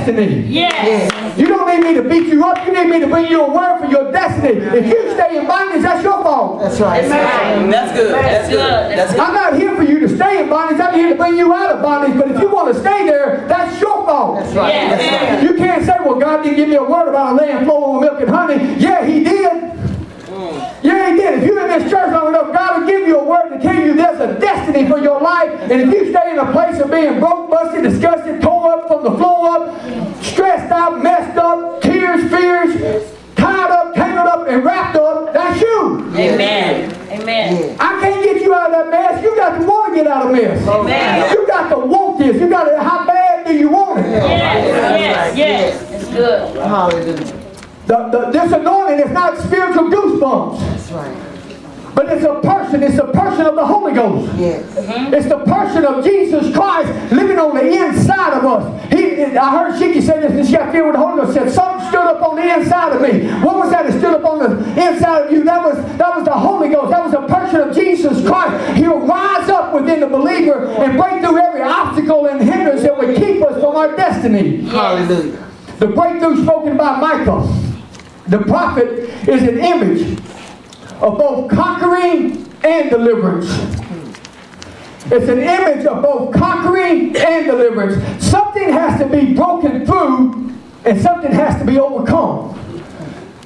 destiny. Yes. You don't need me to beat you up. You need me to bring you a word for your destiny. If you stay in bondage, that's your fault. That's right. That's good. That's good. That's good. I'm not here for you to stay in bondage. I'm here to bring you out of bondage. But if you want to stay there, that's your fault. That's right. Yes. That's right. You can't say, well, God didn't give me a word about a land flowing with milk and honey. Yeah, He did. Yeah, He did. If you're in this church long enough, God will give you a word to tell you there's a destiny for your life. And if you stay in a place of being broke, busted, disgusted, tore up from the floor up, stressed out, messed up, tears, fears, tied up, tangled up, and wrapped up, that's you. Amen. Amen. I can't get you out of that mess. You got to want to get out of mess. Amen. You got to want this. You got to, how bad do you want it? Yes. It's good. Hallelujah. This anointing is not spiritual goosebumps. That's right. But it's a person. It's the person of the Holy Ghost. Yes. It's the person of Jesus Christ living on the inside of us. I heard Shiki say this, and she got filled with the Holy Ghost. Said something stood up on the inside of me. What was that stood up on the inside of you? That was the Holy Ghost. That was the person of Jesus Christ. He'll rise up within the believer and break through every obstacle and hindrance that would keep us from our destiny. Yes. Hallelujah. The breakthrough spoken by Michael, the prophet, is an image of both conquering and deliverance. It's an image of both conquering and deliverance. Something has to be broken through and something has to be overcome.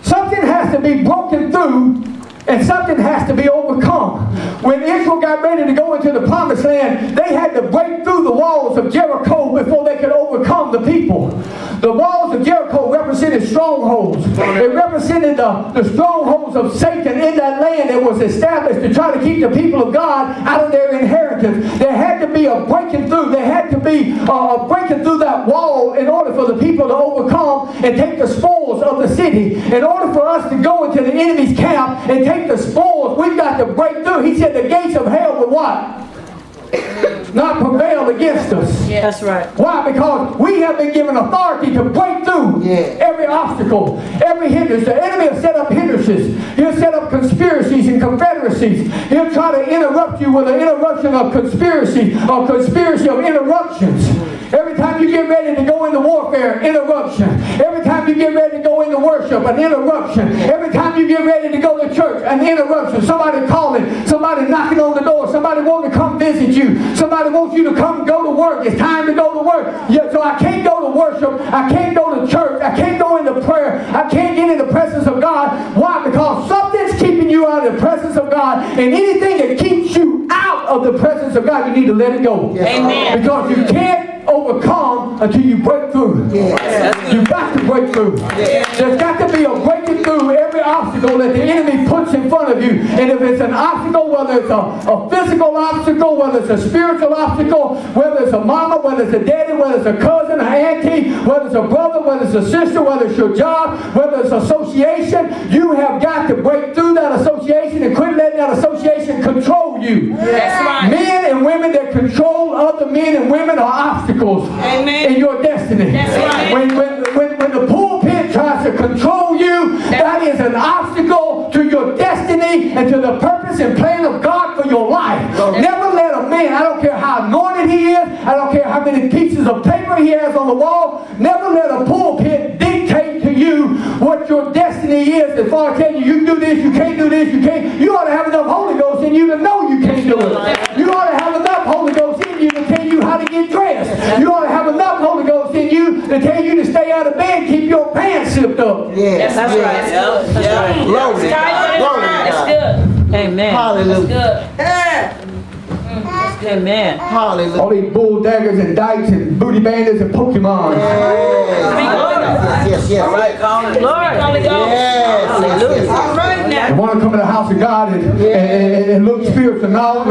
Something has to be broken through and something has to be overcome. When Israel got ready to go into the promised land, they had to break through the walls of Jericho before they could overcome the people. The walls of Jericho represented strongholds. They represented the strongholds of Satan in that land that was established to try to keep the people of God out of their inheritance. There had to be a breaking through. There had to be a breaking through that wall in order for the people to overcome and take the spoils of the city. In order for us to go into the enemy's camp and take the spoils, we've got to break through. He said the gates of hell will what? Not prevail against us. Yes. That's right. Why? Because we have been given authority to break through every obstacle, every hindrance. The enemy will set up hindrances. He'll set up conspiracies and confederacies. He'll try to interrupt you with an interruption of conspiracy, or conspiracy of interruptions. Every time you get ready to go into warfare, interruption. Every time you get ready to go into worship, an interruption. Every time you get ready to go to church, an interruption. Somebody calling, somebody knocking on the door, somebody wanting to come visit you, somebody wants you to come go to work. It's time to go to work. Yeah, so I can't go to worship, I can't go to church, I can't go into prayer, I can't get in the presence of God. Why? Because something's keeping you out of the presence of God, and anything that keeps you out of the presence of God, you need to let it go. Amen. Because you can't overcome until you break through. You've got to break through. There's got to be a breaking through every obstacle that the enemy puts in front of you. And if it's an obstacle, whether it's a physical obstacle, whether it's a spiritual obstacle, whether it's a mama, whether it's a daddy, whether it's a cousin, an auntie, whether it's a brother, whether it's a sister, whether it's your job, whether it's association, you have got to break through that association and quit letting that association control you. That's right. Men and women that control other men and women are obstacles in your destiny. That's right. When the pulpit tries to control you, that is an obstacle to your destiny and to the purpose and plan of God for your life. Never let a man, I don't care how anointed he is, I don't care how many pieces of paper he has on the wall, never let a pulpit dictate to you what your destiny is. As far as telling you can do this, you can't do this, you can't. You ought to have enough Holy Ghost in you to know you can't do it. You ought to have enough Holy Ghost in you to tell you how to get dressed. You ought to have enough Holy Ghost in you to tell you to stay out of bed, keep your pants zipped up. Yes. That's right. That's right. Glory to God. Glory to That's God. good. Amen. Hallelujah. Good. Amen. Hallelujah. All these bull daggers and dykes and booty bandits and Pokemon. Yes. All right, Colin. Holy Ghost. Yes. Hallelujah. All right now. They want to come to the house of God and look spiritual. No,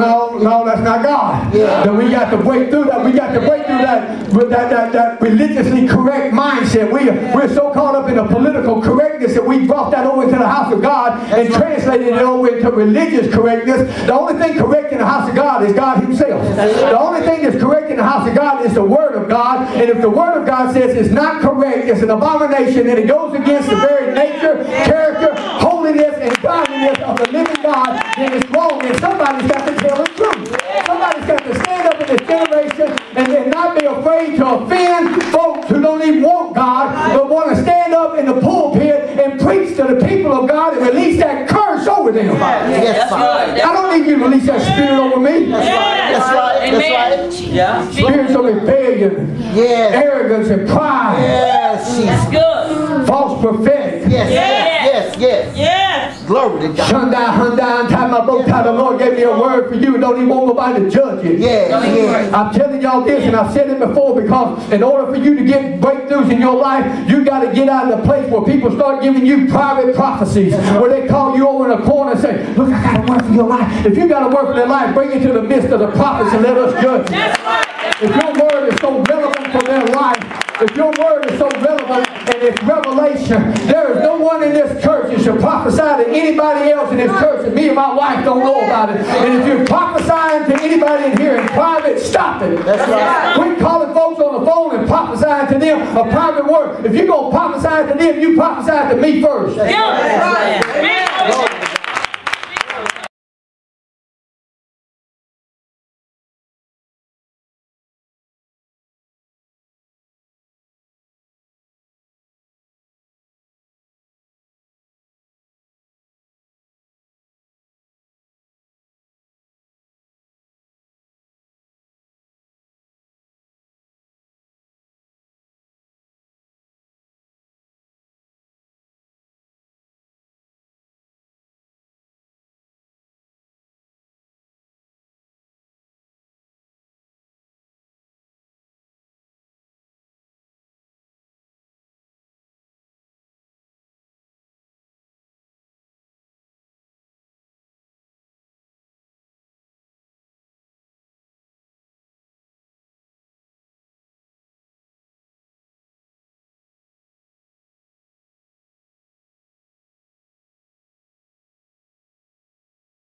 that's not God. Then we got to break through that. We got to break through that religiously correct mindset. We're so caught up in the political correctness that we brought that over into the house of God and translated it over into religious correctness. The only thing correct in the house of God is God Himself. The only thing that's correct in the house of God is the Word of God. And if the Word of God says it's not correct, it's an abomination, and it goes against the very nature, character, holiness, and godliness of the living God, then it's wrong. And somebody's got to tell the truth. Somebody's got to stand up in this generation and then not be afraid to offend folks who don't even want God, but want to stand up in the pulpit and preach to the people of God and release that curse over them. Yes, Father. I don't need you to release that spirit over me. That's right. Amen. That's right. Yeah. Spirits of rebellion, Yes. arrogance, and pride, Yes. That's good. false prophetic. Yes. Yes. Yes. Yes. Glory to God. Shun down, tie my bow tie. The Lord gave me a word for you and don't even want nobody to judge it. Yes. Yes. I'm telling y'all this, and I've said it before, because in order for you to get breakthroughs in your life, you got to get out of the place where people start giving you private prophecies, where they call you over in a corner and say, look, I got a word for your life. If you got a word for their life, bring it to the midst of the prophets and let us judge it. That's right. If your word is so relevant for their life, if your word is so relevant and it's revelation, there is no one in this church that should prophesy to anybody else in this church that me and my wife don't know about it. And if you're prophesying to anybody in here in private, stop it. That's right. Quit calling folks on the phone and prophesying to them a private word. If you're going to prophesy to them, you prophesy to me first. Yeah. Amen.